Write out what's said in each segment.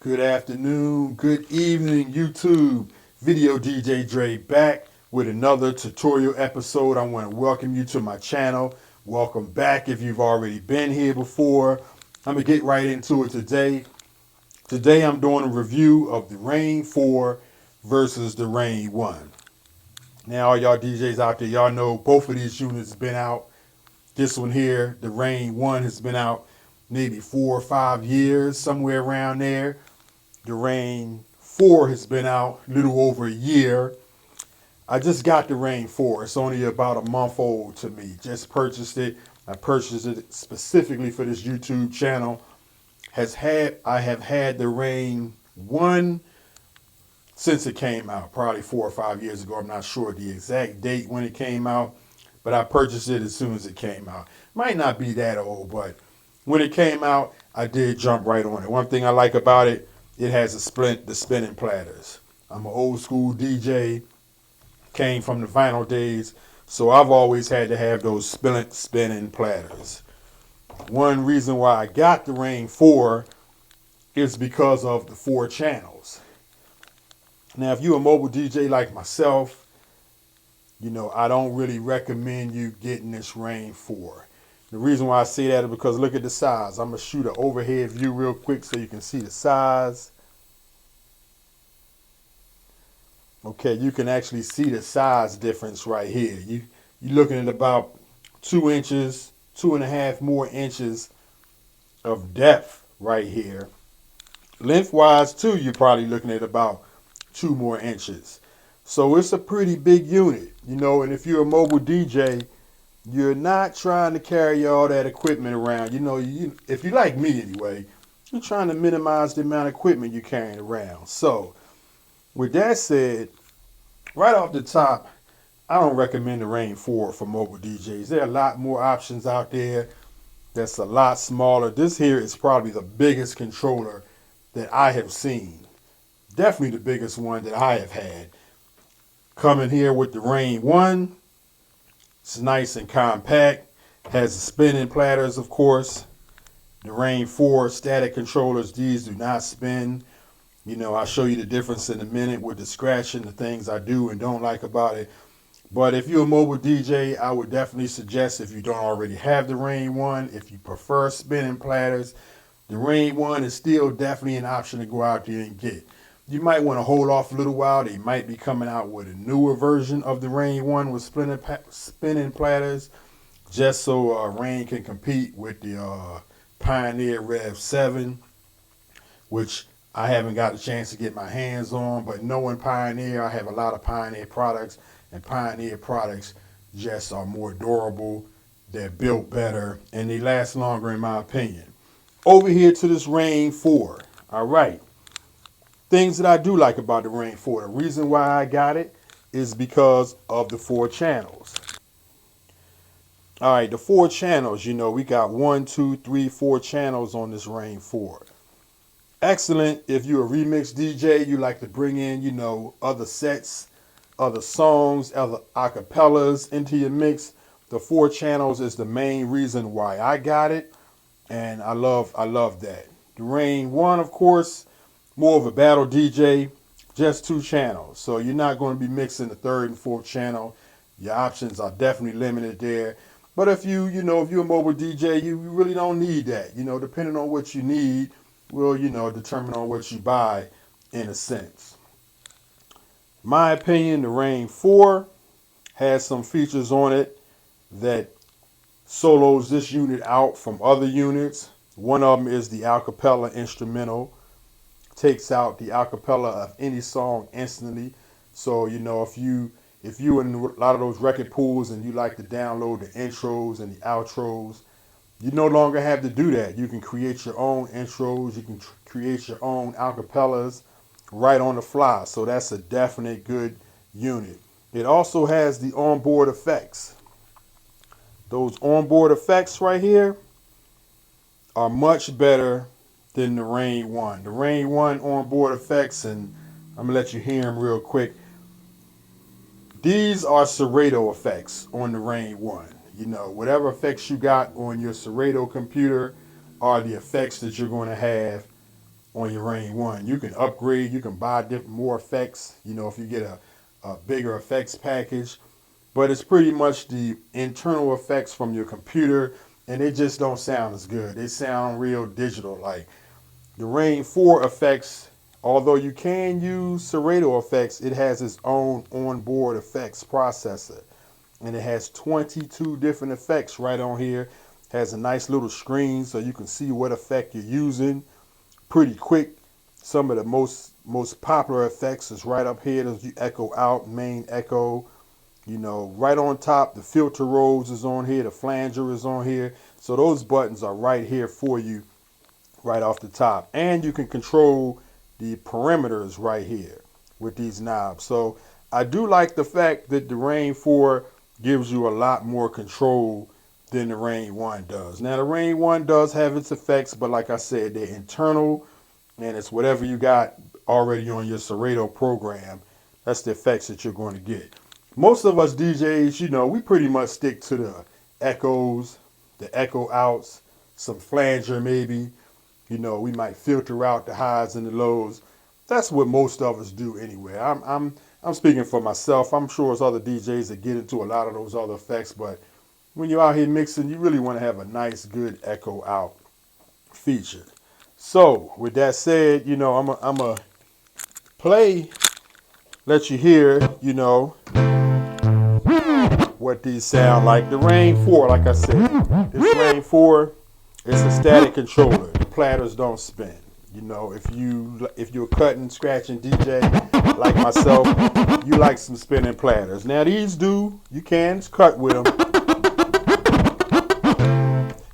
Good afternoon, good evening, YouTube. Video DJ Dre back with another tutorial episode. I want to welcome you to my channel. Welcome back if you've already been here before. I'm going to get right into it today. Today I'm doing a review of the Rane 4 versus the Rane One. Now all y'all DJs out there, y'all know both of these units been out. This one here, the Rane One, has been out maybe 4 or 5 years, somewhere around there. The Rane 4 has been out a little over a year. I just got the Rane 4. It's only about a month old to me. Just purchased it. I purchased it specifically for this YouTube channel. I have had the Rane 1 since it came out, probably 4 or 5 years ago. I'm not sure the exact date when it came out, but I purchased it as soon as it came out. Might not be that old, but when it came out, I did jump right on it. One thing I like about it, it has the spinning platters. I'm an old school DJ, came from the vinyl days, so I've always had to have those spinning platters. One reason why I got the Rane 4 is because of the 4 channels. Now, if you're a mobile DJ like myself, I don't really recommend you getting this Rane 4. The reason why I say that is because look at the size. I'm going to shoot an overhead view real quick so you can see the size. Okay, you can actually see the size difference right here. You're looking at about 2 inches, 2.5 more inches of depth right here. Lengthwise too, you're probably looking at about 2 more inches. So it's a pretty big unit, and if you're a mobile DJ, you're not trying to carry all that equipment around. If you like me anyway, you're trying to minimize the amount of equipment you're carrying around. So with that said, right off the top, I don't recommend the Rane 4 for mobile DJs. There are a lot more options out there that's a lot smaller. This here is probably the biggest controller that I have seen. Definitely the biggest one that I have had. Coming here with the Rane 1. It's nice and compact. Has the spinning platters, of course. The Rane 4 static controllers, these do not spin. I'll show you the difference in a minute with the scratching, the things I do and don't like about it. But if you're a mobile DJ, I would definitely suggest, if you don't already have the Rane 1, if you prefer spinning platters, the Rane 1 is still definitely an option to go out there and get. You might want to hold off a little while. They might be coming out with a newer version of the Rane 1 with spinning platters, just so Rane can compete with the Pioneer Rev 7, which I haven't got a chance to get my hands on. But knowing Pioneer, I have a lot of Pioneer products, and Pioneer products just are more durable, they're built better, and they last longer in my opinion. Over here to this Rane 4. All right. Things that I do like about the Rane 4. The reason why I got it is because of the 4 channels. All right, the 4 channels, we got 1, 2, 3, 4 channels on this Rane 4. Excellent if you're a remix DJ, you like to bring in, other sets, other songs, other acapellas into your mix. The 4 channels is the main reason why I got it, and I love that. The Rane 1, of course, more of a battle DJ, just 2 channels. So you're not going to be mixing the 3rd and 4th channel. Your options are definitely limited there. But if if you're a mobile DJ, you really don't need that. Depending on what you need will, determine on what you buy in a sense. My opinion, the Rane 4 has some features on it that solos this unit out from other units. One of them is the acapella instrumental. Takes out the acapella of any song instantly. So if you in a lot of those record pools and you like to download the intros and the outros, you no longer have to do that. You can create your own intros, you can create your own acapellas right on the fly. So that's a definite good unit. It also has the onboard effects. Those onboard effects right here are much better than the Rane 1. The Rane 1 onboard effects, and I'm going to let you hear them real quick. These are Serato effects on the Rane 1. Whatever effects you got on your Serato computer are the effects that you're going to have on your Rane One. You can upgrade, you can buy more effects, if you get a bigger effects package. But it's pretty much the internal effects from your computer, and they just don't sound as good. They sound real digital. Like the Rane 4 effects, although you can use Serato effects, it has its own onboard effects processor. And it has 22 different effects right on here. Has a nice little screen so you can see what effect you're using pretty quick. Some of the most popular effects is right up here. There's the echo out, main echo. Right on top, the filter rolls is on here. The flanger is on here. So those buttons are right here for you, right off the top. And you can control the perimeters right here with these knobs. So I do like the fact that the Rane 4 gives you a lot more control than the Rane One does. Now the Rane One does have its effects, but like I said, they're internal, and it's whatever you got already on your Serato program. That's the effects that you're going to get. Most of us DJs, we pretty much stick to the echoes, the echo outs, some flanger maybe. We might filter out the highs and the lows. That's what most of us do anyway. I'm speaking for myself. I'm sure there's other DJs that get into a lot of those other effects, but when you're out here mixing, you really want to have a nice, good echo out feature. So with that said, I'm a play, let you hear, what these sound like. The Rane 4, like I said, this Rane 4 is a static controller. The platters don't spin. If you're cutting, scratching DJ like myself, you like some spinning platters. Now these you can cut with them.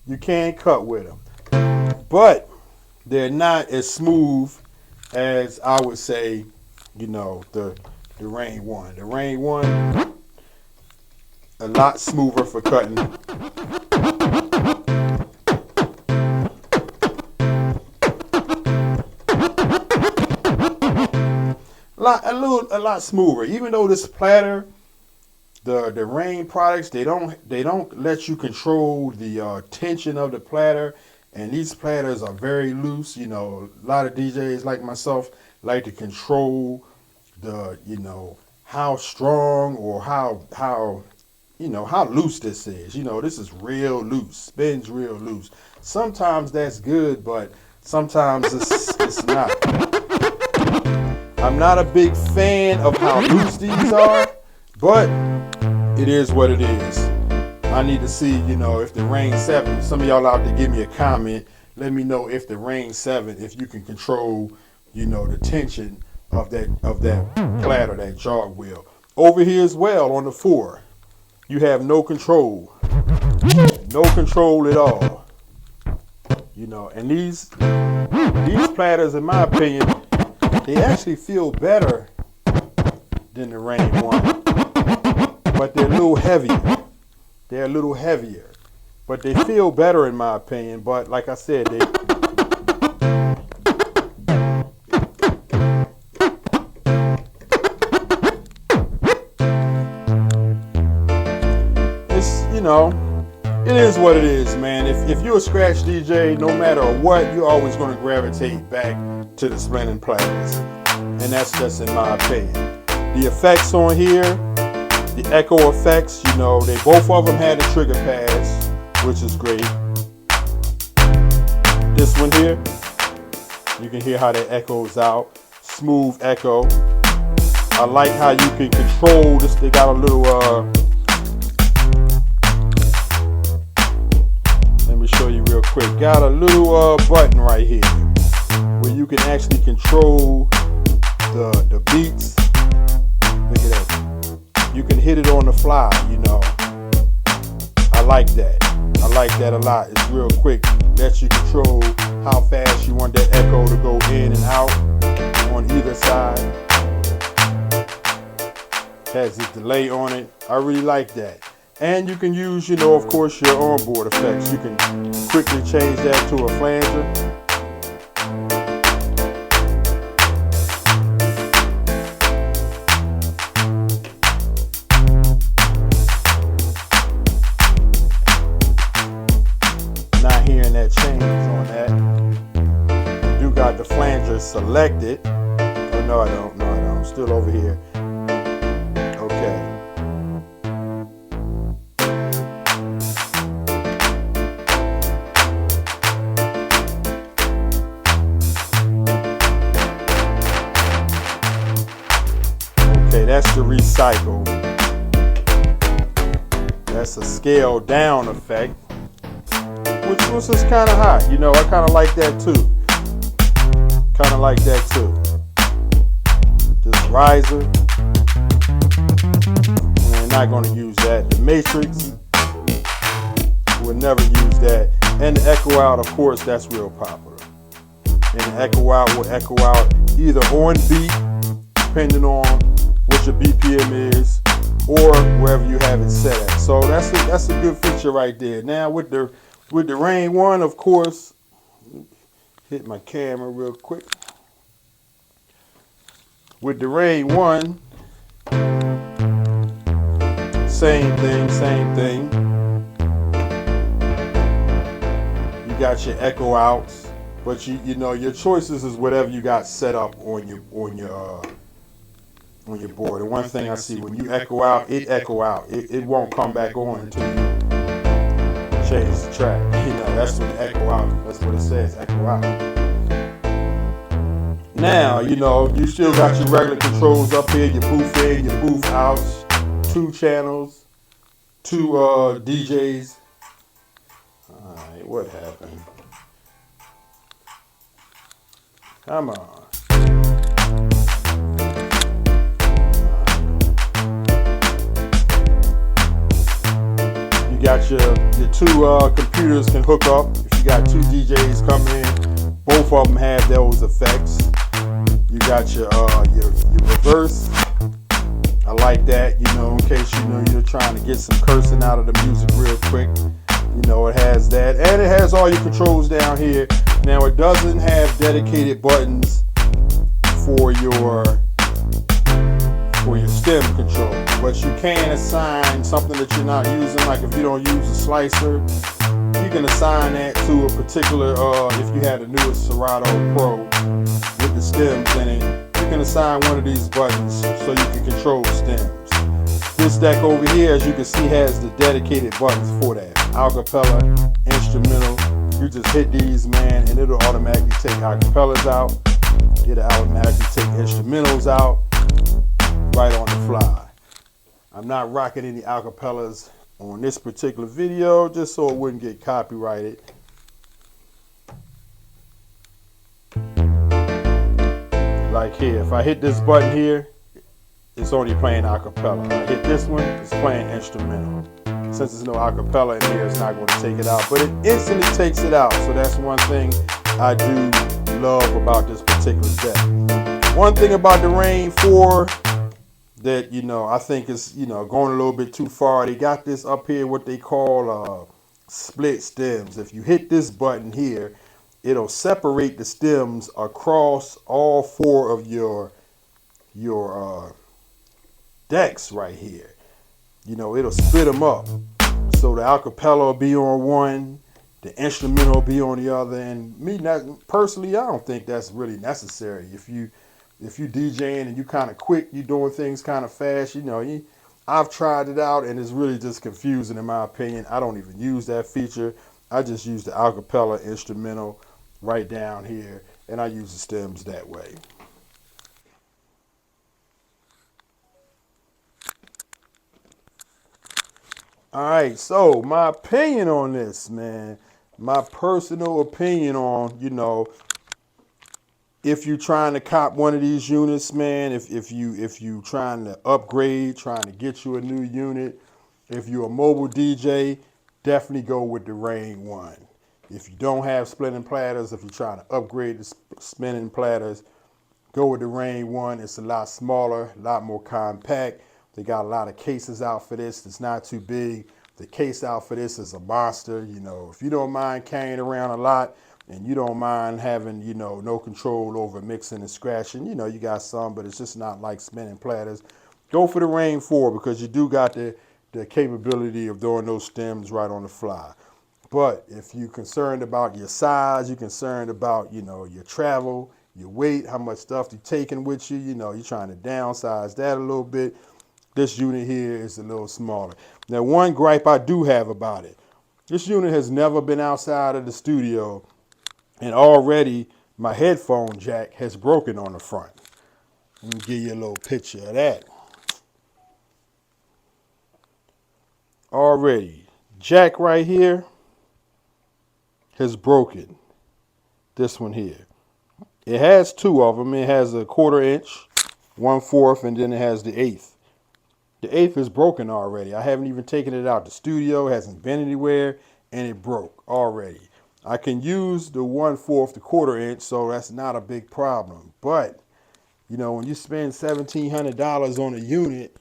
You can cut with them, but they're not as smooth as I would say, the Rane One. The Rane One, a lot smoother for cutting. A lot smoother. Even though this platter, the Rane products, they don't let you control the tension of the platter, and these platters are very loose. A lot of DJs like myself like to control the how strong or how loose this is. This is real loose, spins real loose. Sometimes that's good, but sometimes it's not. I'm not a big fan of how loose these are, but it is what it is. I need to see, if the Rane 7, some of y'all out there give me a comment, let me know if the Rane 7, if you can control, the tension of that platter, that jog wheel. Over here as well on the 4, you have no control. No control at all. And these platters, in my opinion, they actually feel better than the Rane One, but they're a little heavier. They're a little heavier, but they feel better in my opinion. But like I said, it is what it is, man. If you're a scratch DJ, no matter what, you're always going to gravitate back to the spinning platters, and that's just in my opinion. The effects on here, the echo effects, they both of them had the trigger pads, which is great. This one here, you can hear how that echoes out, smooth echo. I like how you can control this. They got a little let me show you real quick. Got a little button right here where you can actually control the beats. Look at that. You can hit it on the fly, I like that. I like that a lot. It's real quick. Lets you control how fast you want that echo to go in and out on either side. Has this delay on it. I really like that. And you can use, of course, your onboard effects. You can quickly change that to a flanger. Not hearing that change on that. You got the flanger. flanger selected. Oh, no, I don't. No, I don't. I'm still over here. Okay. Okay, that's the recycle. That's a scaled down effect, which was just kind of hot. You know, I kind of like that too. Kind of like that too. This riser. We're not going to use that. The matrix. We'll never use that. And the echo out, of course, that's real popular. And the echo out will echo out either on beat, depending on what your BPM is, or wherever you have it set at. So that's a good feature right there. Now with the Rane One, of course, hit my camera real quick. With the Rane One, same thing. You got your echo outs, but you know your choices is whatever you got set up on your board. And one thing I see, when you echo out, it echo out. It won't come back on until you change the track. You know, that's what echo out. That's what it says, echo out. Now, you know, you still got your regular controls up here, your booth in, your booth outs, 2 channels, 2 DJs. Alright, what happened? Come on. You got your 2 computers can hook up. If you got 2 DJs coming in, both of them have those effects. You got your reverse. I like that, you know, in case you know you're trying to get some cursing out of the music real quick. You know, it has that, and it has all your controls down here. Now, it doesn't have dedicated buttons for your stem control, but you can assign something that you're not using. Like if you don't use a slicer, you can assign that to a particular. If you had the newest Serato Pro with the stems in it, you can assign one of these buttons so you can control stems. This deck over here, as you can see, has the dedicated buttons for that. Acapella, instrumental. You just hit these, man, and it'll automatically take acapellas out. It'll automatically take instrumentals out right on the fly. I'm not rocking any acapellas on this particular video just so it wouldn't get copyrighted. Like here, if I hit this button here, it's only playing acapella. I hit this one, it's playing instrumental. Since there's no acapella in here, it's not going to take it out, but it instantly takes it out. So that's one thing I do love about this particular deck. One thing about the Rane 4 that, you know, I think is, you know, going a little bit too far. They got this up here, what they call split stems. If you hit this button here, it'll separate the stems across all 4 of your decks right here. You know, it'll split them up. So the acapella will be on one, the instrumental will be on the other. And me, personally, I don't think that's really necessary. If you DJing and you kind of quick, you doing things kind of fast, you know, I've tried it out and it's really just confusing in my opinion. I don't even use that feature. I just use the acapella instrumental right down here, and I use the stems that way. All right, so my opinion on this, man, my personal opinion on, you know, if you're trying to cop one of these units, man, if you trying to upgrade, trying to get you a new unit, if you're a mobile DJ, definitely go with the Rane One. If you don't have spinning platters, if you're trying to upgrade the spinning platters, go with the Rane One. It's a lot smaller, a lot more compact. They got a lot of cases out for this. It's not too big. The case out for this is a monster. You know, if you don't mind carrying around a lot and you don't mind having, you know, no control over mixing and scratching, you know, you got some, but it's just not like spinning platters. Go for the Rane 4 because you do got the capability of doing those stems right on the fly. But if you're concerned about your size, you're concerned about, you know, your travel, your weight, how much stuff you're taking with you. You know, you're trying to downsize that a little bit. This unit here is a little smaller. Now, one gripe I do have about it, this unit has never been outside of the studio, and already my headphone jack has broken on the front. Let me give you a little picture of that. Already, jack right here has broken. This one here. It has two of them. It has a 1/4 inch, 1/4, and then it has the 1/8. The 1/8 is broken already. I haven't even taken it out the studio. It hasn't been anywhere, and it broke already. I can use the 1/4, the 1/4 inch, so that's not a big problem. But, you know, when you spend $1,700 on a unit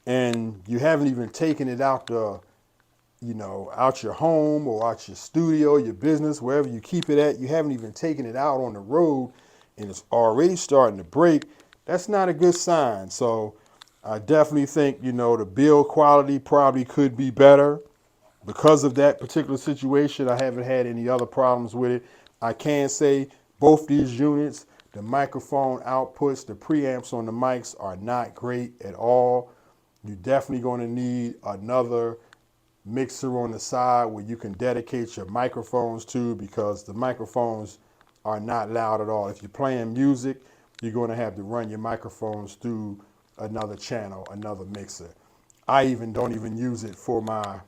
and you haven't even taken it out the, you know, out your home or out your studio, your business, wherever you keep it at, you haven't even taken it out on the road and it's already starting to break, that's not a good sign. So I definitely think, you know, the build quality probably could be better. Because of that particular situation, I haven't had any other problems with it. I can say both these units, the microphone outputs, the preamps on the mics are not great at all. You're definitely going to need another mixer on the side where you can dedicate your microphones to, because the microphones are not loud at all. If you're playing music, you're going to have to run your microphones through another channel, another mixer. I don't even use it for my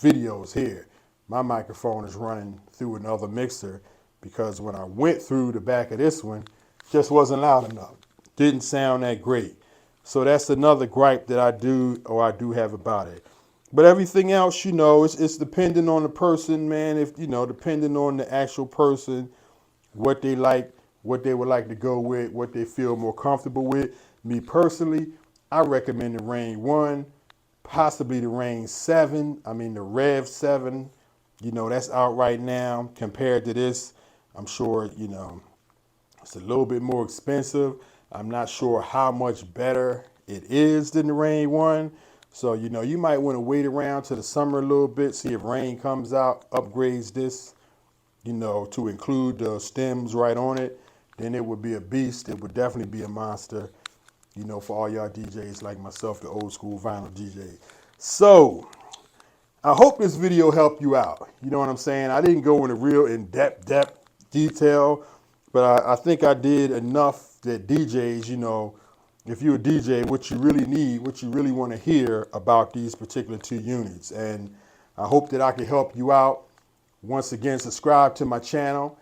videos here. My microphone is running through another mixer because when I went through the back of this one, it just wasn't loud enough. Didn't sound that great. So that's another gripe that I do have about it. But everything else, you know, it's dependent on the person, man. If, you know, depending on the actual person, what they like, what they would like to go with, what they feel more comfortable with. Me personally, I recommend the Rane One, possibly the Rane 7. I mean, the Rev 7, you know, that's out right now. Compared to this, I'm sure, you know, it's a little bit more expensive. I'm not sure how much better it is than the Rane One. So, you know, you might want to wait around to the summer a little bit, see if Rane comes out, upgrades this, you know, to include the stems right on it. Then it would be a beast. It would definitely be a monster, you know, for all y'all DJs like myself, the old school vinyl DJ. So I hope this video helped you out. You know what I'm saying? I didn't go into real in-depth detail, but I think I did enough that DJs, you know, if you're a DJ, what you really need, what you really want to hear about these particular two units. And I hope that I can help you out. Once again, subscribe to my channel.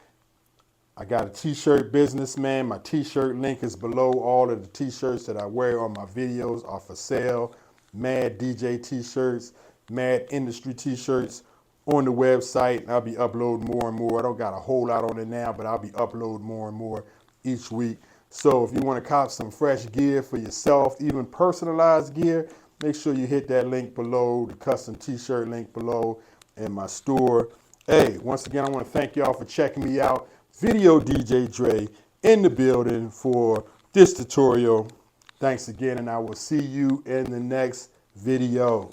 I got a t-shirt business, man. My t-shirt link is below. All of the t-shirts that I wear on my videos are for sale. Mad DJ t-shirts, Mad Industry t-shirts on the website. I'll be uploading more and more. I don't got a whole lot on it now, but I'll be uploading more and more each week. So if you want to cop some fresh gear for yourself, even personalized gear, make sure you hit that link below, the custom t-shirt link below in my store. Hey, once again, I want to thank y'all for checking me out. Video DJ Dre in the building for this tutorial. Thanks again, and I will see you in the next video.